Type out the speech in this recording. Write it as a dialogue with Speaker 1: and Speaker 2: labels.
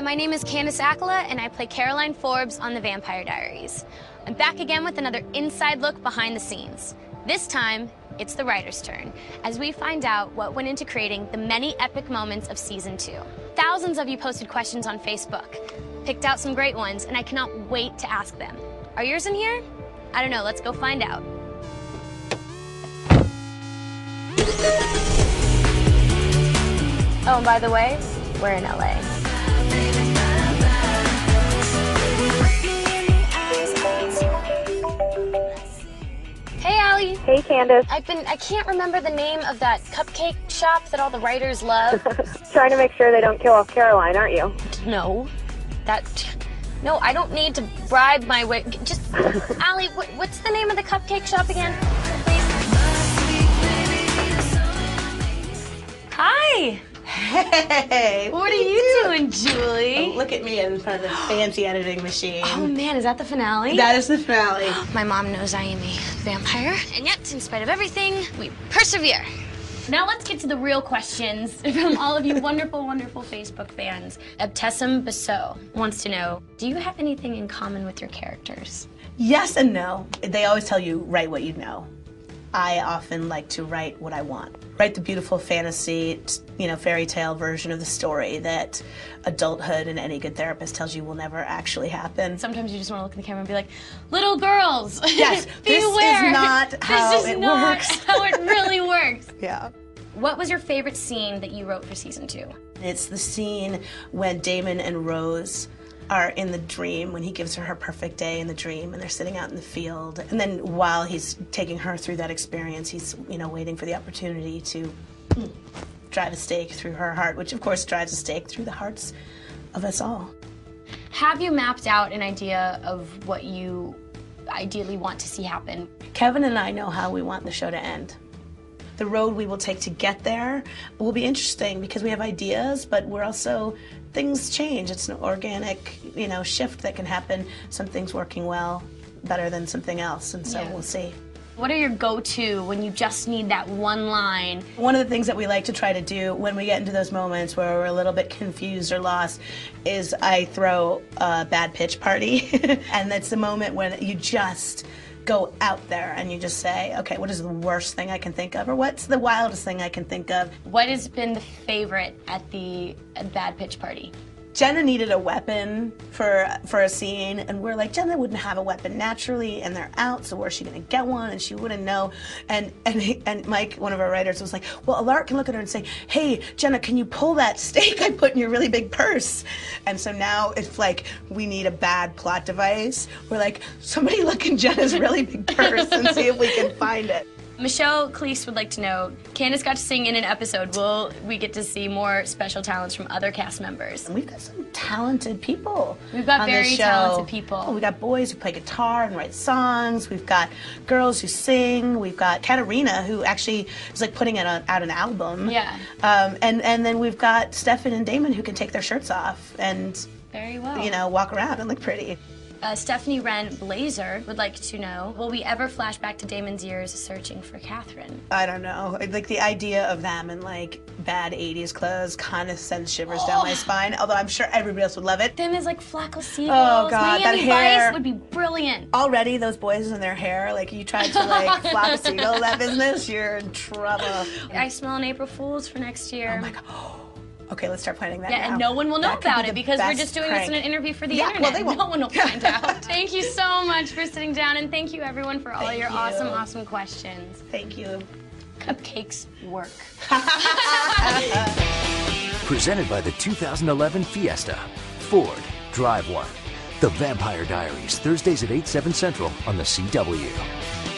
Speaker 1: my name is Candice and I play Caroline Forbes on The Vampire Diaries. I'm back again with another inside look behind the scenes. This time, it's the writer's turn, as we find out what went into creating the many epic moments of Season 2. Thousands of you posted questions on Facebook, picked out some great ones, and I cannot wait to ask them. Are yours in here? I don't know, let's go find out. Oh, and by the way, we're in LA. Hey, Allie.
Speaker 2: Hey, Candice.
Speaker 1: I can't remember the name of that cupcake shop that all the writers love.
Speaker 2: Trying to make sure they don't kill off Caroline, aren't you?
Speaker 1: No. No, I don't need to bribe my way. Just, Allie, what's the name of the cupcake shop again? Hi.
Speaker 3: Hey!
Speaker 1: What are you doing, Julie?
Speaker 3: Oh, look at me in front of the fancy editing machine.
Speaker 1: Oh man, is that the finale?
Speaker 3: That is the finale.
Speaker 1: My mom knows I am a vampire, and yet, in spite of everything, we persevere. Now let's get to the real questions from all of you wonderful, wonderful Facebook fans. Abtessim Basso wants to know, do you have anything in common with your characters?
Speaker 3: Yes and no. They always tell you, write what you know. I often like to write what I want. Write the beautiful fantasy, fairy tale version of the story that adulthood and any good therapist tells you will never actually happen.
Speaker 1: Sometimes you just want to look in the camera and be like, little girls,
Speaker 3: yes, this is not how it works.
Speaker 1: This is not how it really works.
Speaker 3: Yeah.
Speaker 1: What was your favorite scene that you wrote for Season 2?
Speaker 3: It's the scene when Damon and Rose are in the dream, when he gives her perfect day in the dream, and they're sitting out in the field. And then while he's taking her through that experience, he's, waiting for the opportunity to drive a stake through her heart, which of course drives a stake through the hearts of us all.
Speaker 1: Have you mapped out an idea of what you ideally want to see happen?
Speaker 3: Kevin and I know how we want the show to end. The road we will take to get there will be interesting because we have ideas, but we're also, things change. It's an organic, shift that can happen. Some things working well, better than something else, and so we'll see.
Speaker 1: What are your go-to when you just need that one line?
Speaker 3: One of the things that we like to try to do when we get into those moments where we're a little bit confused or lost is I throw a bad pitch party. And that's the moment when you just go out there and you just say, okay, what is the worst thing I can think of? Or what's the wildest thing I can think of?
Speaker 1: What has been the favorite at the bad pitch party?
Speaker 3: Jenna needed a weapon for a scene, and we're like, Jenna wouldn't have a weapon naturally, and they're out, so where's she gonna get one? And she wouldn't know. And Mike, one of our writers, was like, well, Alart can look at her and say, hey, Jenna, can you pull that stake I put in your really big purse? And so now it's like, we need a bad plot device. We're like, somebody look in Jenna's really big purse and see if we can find it.
Speaker 1: Michelle Cleese would like to know, Candice got to sing in an episode. Will we get to see more special talents from other cast members?
Speaker 3: And we've got some talented people.
Speaker 1: We've got very talented people.
Speaker 3: Oh, we got boys who play guitar and write songs. We've got girls who sing. We've got Katarina, who actually is like putting out an album.
Speaker 1: Yeah.
Speaker 3: And then we've got Stefan and Damon who can take their shirts off and
Speaker 1: very well.
Speaker 3: Walk around and look pretty.
Speaker 1: Stephanie Wren Blazer would like to know, will we ever flash back to Damon's years searching for Catherine?
Speaker 3: I don't know. Like the idea of them in like bad 80s clothes kind of sends shivers down my spine, although I'm sure everybody else would love it.
Speaker 1: Them as like Flacco Seagulls.
Speaker 3: Oh God,
Speaker 1: Miami
Speaker 3: that hair
Speaker 1: Vice would be brilliant.
Speaker 3: Already those boys in their hair, like you tried to like Flacco Seagull that business, you're in trouble.
Speaker 1: I smell an April Fool's for next year.
Speaker 3: Oh my God. Okay, let's start planning that
Speaker 1: now. And no one will know about it because we're just doing this in an interview for the internet.
Speaker 3: Well, they won't.
Speaker 1: No one will find out. Thank you so much for sitting down, and thank you everyone for all your awesome, awesome questions.
Speaker 3: Thank you.
Speaker 1: Cupcakes work.
Speaker 4: Presented by the 2011 Fiesta. Ford, drive one. The Vampire Diaries, Thursdays at 8, 7 Central on the CW.